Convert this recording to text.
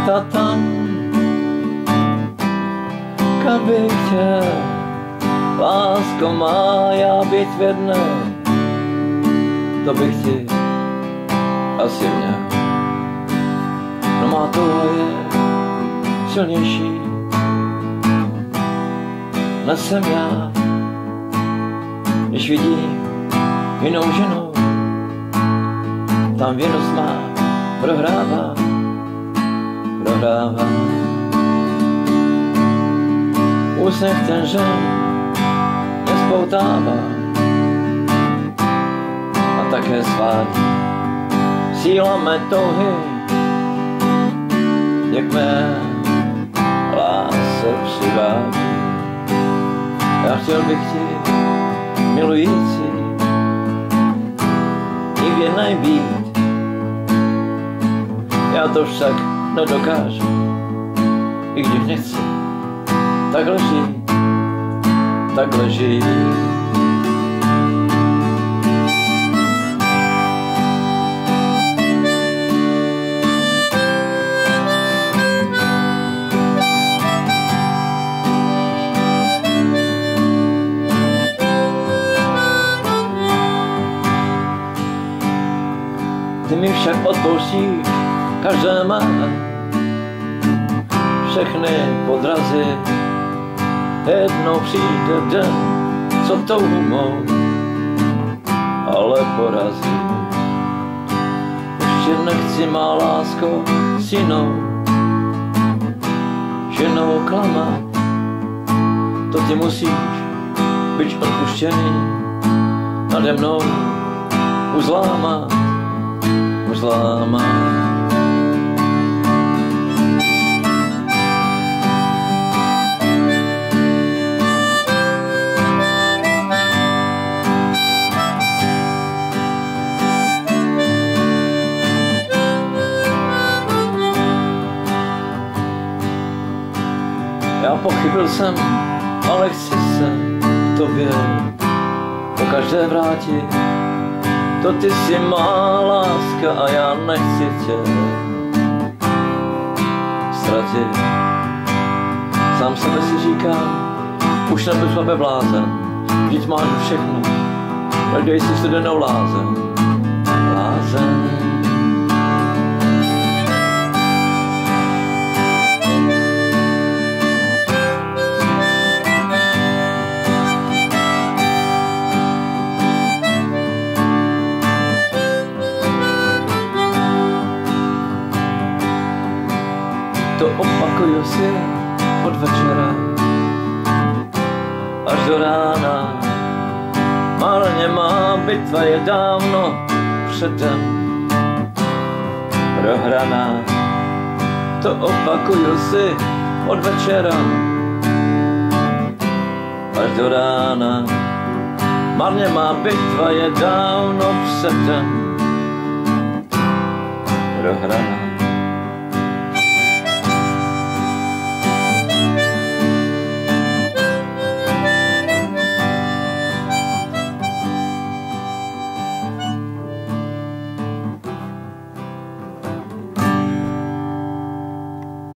cesta tam, kam bych chtěl. Lásko má, já být věrný, to bych ti asi měl. No má tohle je silnější, než jsem já. Když vidím jinou ženu, tam věrnost má, prohrává. Úsměv ten žen nespoutává a také svádí síla mé touhy, jak mé lásce přivádí. Já chtěl bych ti, milující, i věrnej být. Já to však nedokážu, i když nechci takhle žít, takhle žít. Ty mi však odpouštíš každé mé všechny podrazy. Jednou přijde den, co touhu mou ale porazí. Ještě nechci, má lásko, s jinou ženou klamat. To ty musíš, byť odpuštěný, nade mnou uzlámat. Já pochybil jsem, ale chci se k tobě pokaždé vrátit. To ty jsi má láska a já nechci tě ztratit. Sám sebe si říkám, už nebudu chlape blázen, vždyť máš všechno, tak dej si studenou lázeň. To opakuju si od večera až do rána. Marně má, bitva je dávno předem prohraná. To opakuju si od večera až do rána. Marně má, bitva je dávno předem prohraná.